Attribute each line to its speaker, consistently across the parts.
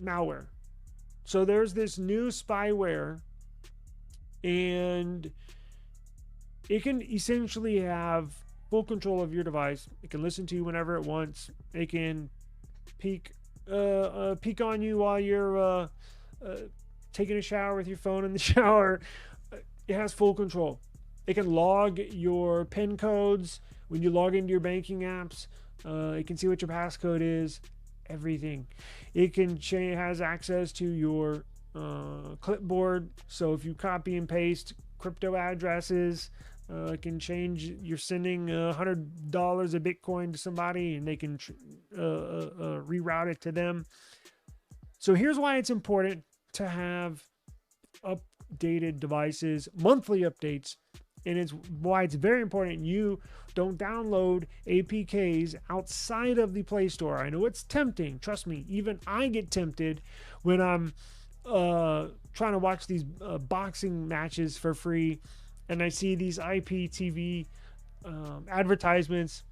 Speaker 1: malware. So there's this new spyware, and it can essentially have full control of your device. It can listen to you whenever it wants. It can peek on you while you're taking a shower with your phone in the shower. It has full control. It can log your PIN codes when you log into your banking apps. It can see what your passcode is. Everything. It can has access to your clipboard. So if you copy and paste crypto addresses, it can change. You're sending $100 of Bitcoin to somebody, and they can reroute it to them. So here's why it's important to have updated devices, monthly updates, and it's why it's very important you don't download APKs outside of the Play Store. I know it's tempting. Trust me, even I get tempted when I'm trying to watch these boxing matches for free, and I see these IPTV advertisements,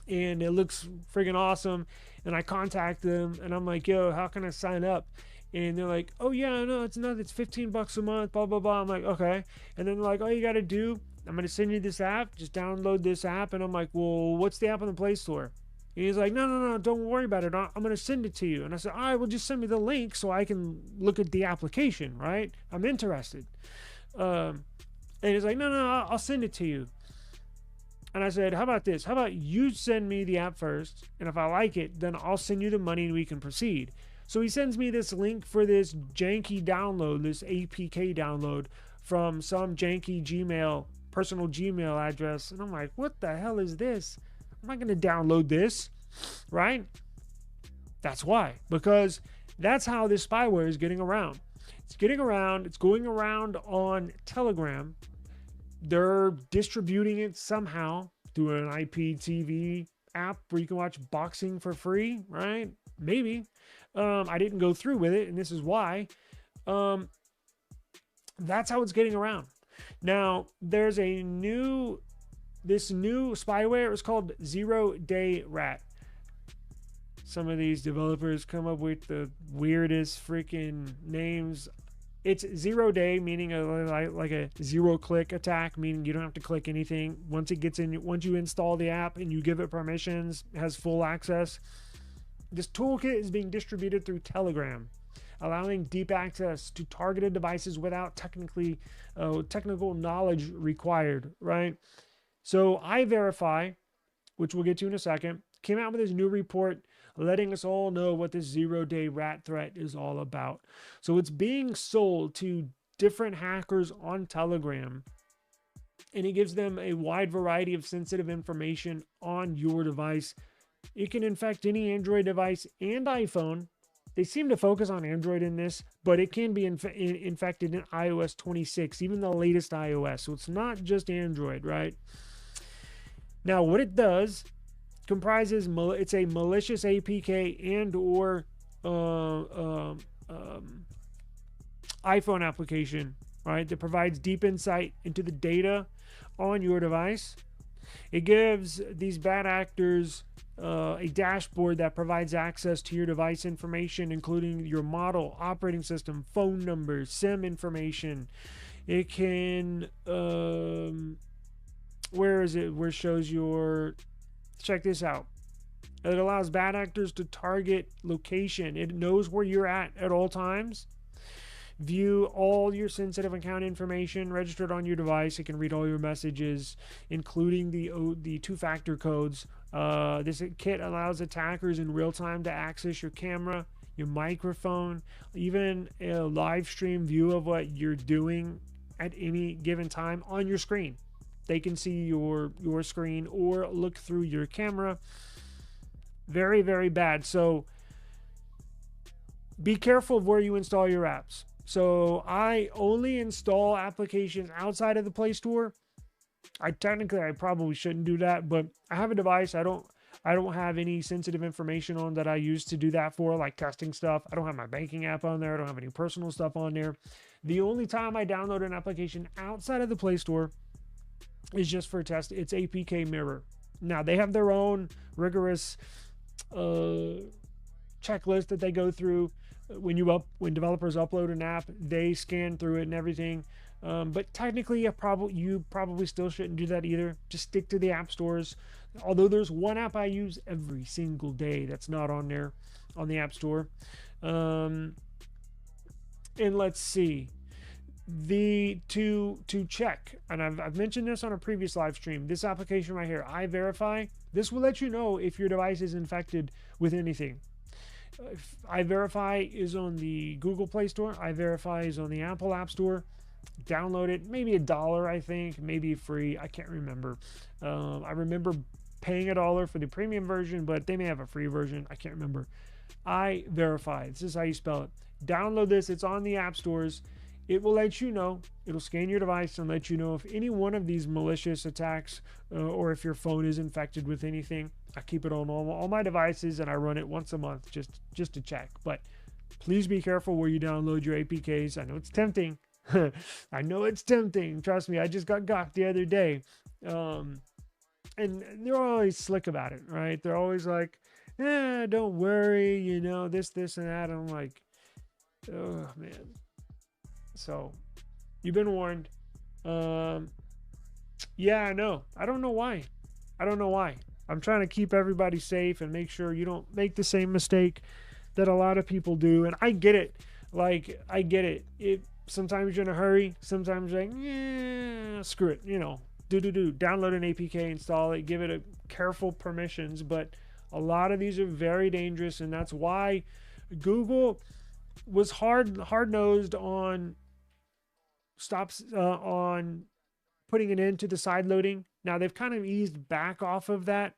Speaker 1: and it looks friggin' awesome, and I contact them, and I'm like, yo, how can I sign up? And they're like, oh yeah, no, it's not, it's $15 a month, blah, blah, blah. I'm like, okay. And then they're like, all you got to do, I'm going to send you this app, just download this app. And I'm like, well, what's the app on the Play Store? And he's like, no, don't worry about it. I'm going to send it to you. And I said, all right, well, just send me the link so I can look at the application, right? I'm interested. And he's like, no, I'll send it to you. And I said, how about this? How about you send me the app first? And if I like it, then I'll send you the money and we can proceed. So he sends me this link for this janky download, this APK download from some janky personal Gmail address. And I'm like, what the hell is this? I'm not going to download this, right? That's why. Because that's how this spyware is getting around. It's getting around. It's going around on Telegram. They're distributing it somehow through an IPTV app where you can watch boxing for free, right? Maybe. I didn't go through with it, and this is why. That's how it's getting around. Now, there's this new spyware. It's called ZeroDayRAT. Some of these developers come up with the weirdest freaking names. It's 0 day, meaning like a zero-click attack, meaning you don't have to click anything. Once you install the app and you give it permissions, it has full access. This toolkit is being distributed through Telegram, allowing deep access to targeted devices without technical knowledge required, right? So iVerify, which we'll get to in a second, came out with this new report letting us all know what this 0-day rat threat is all about. So it's being sold to different hackers on Telegram, and it gives them a wide variety of sensitive information on your device. It can infect any Android device and iPhone. They seem to focus on Android in this, but it can be infected in iOS 26, even the latest iOS. So it's not just Android, right? Now, what it does comprises, it's a malicious APK and or iPhone application, right, that provides deep insight into the data on your device. It gives these bad actors a dashboard that provides access to your device information, including your model, operating system, phone number, SIM information. It can, where it shows your, check this out. It allows bad actors to target location. It knows where you're at all times. View all your sensitive account information registered on your device. It can read all your messages, including the two-factor codes. This kit allows attackers in real time to access your camera, your microphone, even a live stream view of what you're doing at any given time on your screen. They can see your screen or look through your camera. Very, very bad. So be careful of where you install your apps. So I only install applications outside of the Play Store. I probably shouldn't do that, but I have a device I don't have any sensitive information on that I use to do that for, like testing stuff. I don't have my banking app on there. I don't have any personal stuff on there. The only time I download an application outside of the Play Store is just for test. It's APK Mirror. Now they have their own rigorous checklist that they go through when developers upload an app. They scan through it and everything. But technically, you probably still shouldn't do that either. Just stick to the app stores. Although there's one app I use every single day that's not on there, on the App Store. And let's see, to check, and I've mentioned this on a previous live stream. This application right here, iVerify, this will let you know if your device is infected with anything. iVerify is on the Google Play Store. iVerify is on the Apple App Store. Download it, maybe $1, I think, maybe free. I can't remember. I remember paying $1 for the premium version, but they may have a free version. I can't remember. iVerify. This is how you spell it. Download this. It's on the app stores. It will let you know. It'll scan your device and let you know if any one of these malicious attacks or if your phone is infected with anything. I keep it on all my devices, and I run it once a month just to check. But please be careful where you download your APKs. I know it's tempting. I know it's tempting. Trust me, I just got got the other day. And they're always slick about it, right? They're always like, don't worry, you know, this, and that. And I'm like, oh, man. So, you've been warned. Yeah, I know. I don't know why. I'm trying to keep everybody safe and make sure you don't make the same mistake that a lot of people do. And I get it. Like, I get it. Sometimes you're in a hurry. Sometimes you're like, yeah, screw it. You know, download an APK, install it, give it a careful permissions. But a lot of these are very dangerous, and that's why Google was hard-nosed on on putting an end to the sideloading. Now they've kind of eased back off of that.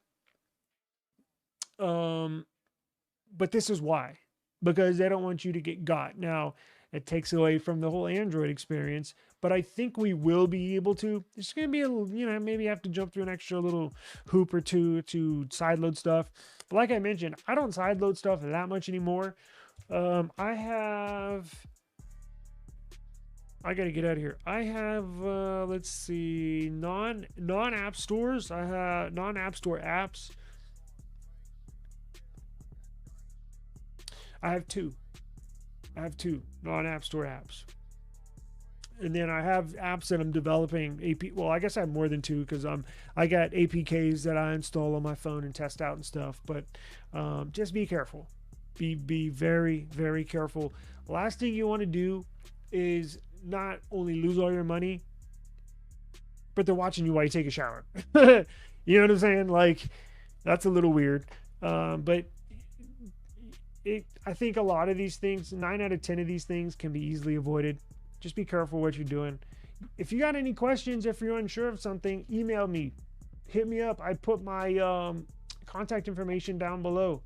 Speaker 1: But this is why, because they don't want you to get got. Now, it takes away from the whole Android experience, but I think we will be able to. It's going to be a little, you know, maybe have to jump through an extra little hoop or two to sideload stuff. But like I mentioned, I don't sideload stuff that much anymore. I got to get out of here. I have, let's see, non-app stores. I have non-app store apps. I have two non-app store apps. And then I have apps that I'm developing. Well, I guess I have more than two because I got APKs that I install on my phone and test out and stuff. But just be careful. Be very, very careful. Last thing you want to do is not only lose all your money, but they're watching you while you take a shower. You know what I'm saying? Like, that's a little weird. But I think a lot of these things, 9 out of 10 of these things can be easily avoided. Just be careful what you're doing. If you got any questions, if you're unsure of something, email me. Hit me up. I put my contact information down below.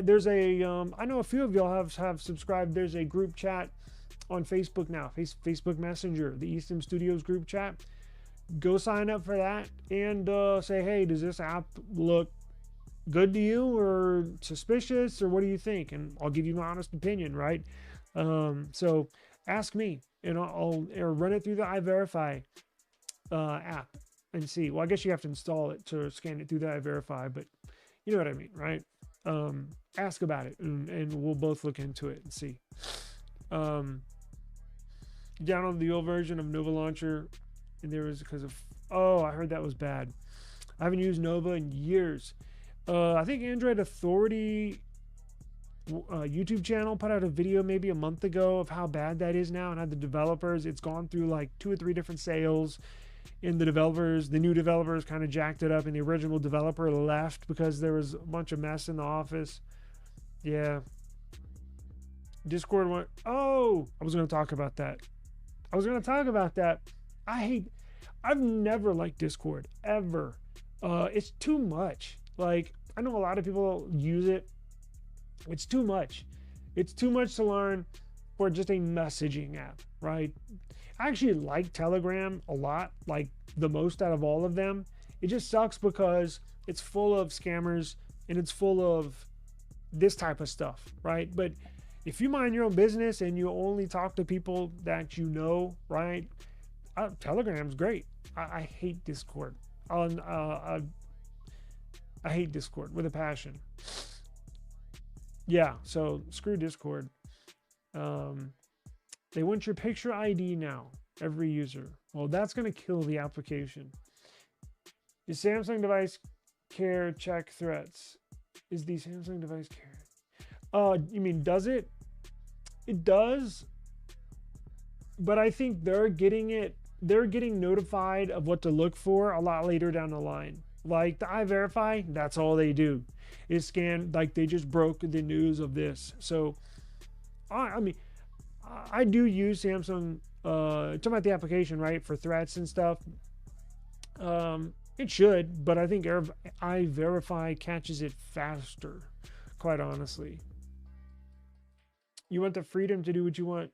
Speaker 1: There's a I know a few of y'all have subscribed. There's a group chat on Facebook now, Facebook Messenger, the eSIMstudios group chat. Go sign up for that and say, hey, does this app look good to you or suspicious, or what do you think? And I'll give you my honest opinion, right? So ask me, and I'll run it through the iVerify app and see. Well, I guess you have to install it to scan it through the iVerify, but you know what I mean, right? Ask about it, and we'll both look into it and see. Download the old version of Nova Launcher, and there was because of, I heard that was bad. I haven't used Nova in years. I think Android Authority YouTube channel put out a video maybe a month ago of how bad that is now, and how the developers, it's gone through like 2 or 3 different sales, and the new developers kind of jacked it up, and the original developer left because there was a bunch of mess in the office. Yeah. Discord went, I was going to talk about that. I've never liked Discord, ever. It's too much. Like, I know a lot of people use it. It's too much. It's too much to learn for just a messaging app, right? I actually like Telegram a lot, like the most out of all of them. It just sucks because it's full of scammers and it's full of this type of stuff, right? But if you mind your own business and you only talk to people that you know, right? Telegram's great. I hate Discord. I hate Discord with a passion. Yeah, so screw Discord. They want your picture ID now, every user. Well, that's going to kill the application. Is Samsung device care check threats? Is the Samsung device care? You mean does it? It does, but I think they're getting notified of what to look for a lot later down the line. Like the iVerify, that's all they do is scan. Like they just broke the news of this. So I mean, I do use Samsung, talking about the application, right, for threats and stuff. It should, but I think iVerify catches it faster, quite honestly. You want the freedom to do what you want,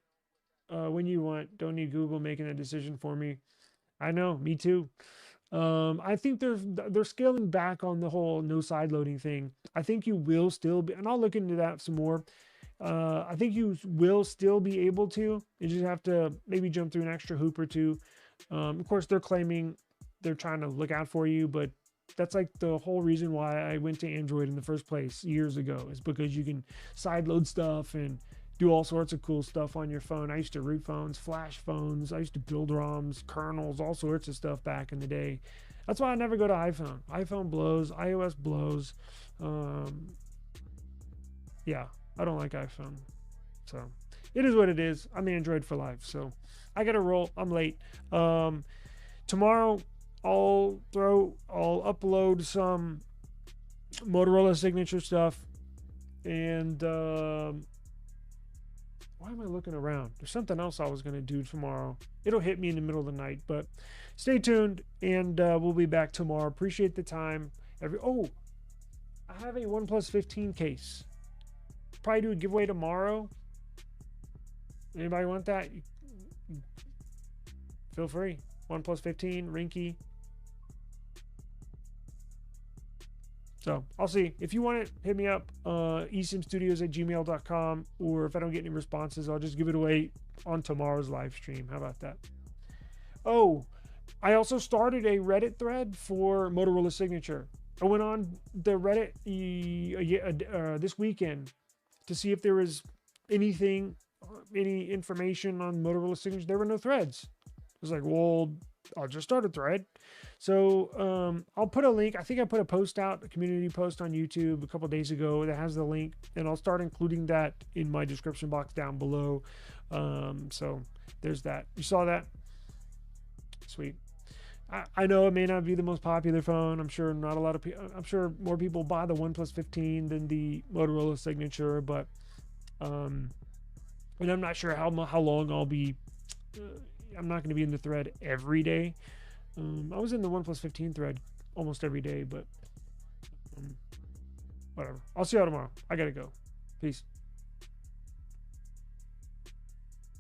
Speaker 1: when you want. Don't need Google making a decision for me. I know, me too. I think they're scaling back on the whole no side loading thing. I think you will still be, and I'll look into that some more. I think you will still be able to. You just have to maybe jump through an extra hoop or two. Of course, they're claiming they're trying to look out for you, but that's like the whole reason why I went to Android in the first place years ago, is because you can sideload stuff and do all sorts of cool stuff on your phone. I used to root phones, flash phones. I used to build ROMs, kernels, all sorts of stuff back in the day. That's why I never go to iPhone. iPhone blows. iOS blows. Yeah, I don't like iPhone. So it is what it is. I'm Android for life. So I got to roll. I'm late. Tomorrow I'll upload some Motorola signature stuff. And why am I looking around? There's something else I was going to do tomorrow. It'll hit me in the middle of the night, but stay tuned, and we'll be back tomorrow. Appreciate the time. I have a OnePlus 15 case. Probably do a giveaway tomorrow. Anybody want that? Feel free. OnePlus 15, Rinky. So I'll see. If you want it, hit me up, eSIMstudios@gmail.com, or if I don't get any responses, I'll just give it away on tomorrow's live stream. How about that? Oh, I also started a Reddit thread for Motorola Signature. I went on the Reddit this weekend to see if there was any information on Motorola Signature. There were no threads. I was like, well, I'll just start a thread. So I'll put a link. I think I put a post out, a community post on YouTube a couple days ago that has the link, and I'll start including that in my description box down below. So there's that. You saw that? Sweet. I know it may not be the most popular phone. I'm sure not a lot of people. I'm sure more people buy the OnePlus 15 than the Motorola Signature, but and I'm not sure how long I'll be. I'm not going to be in the thread every day. I was in the OnePlus 15 thread almost every day, but whatever. I'll see y'all tomorrow. I gotta go. Peace.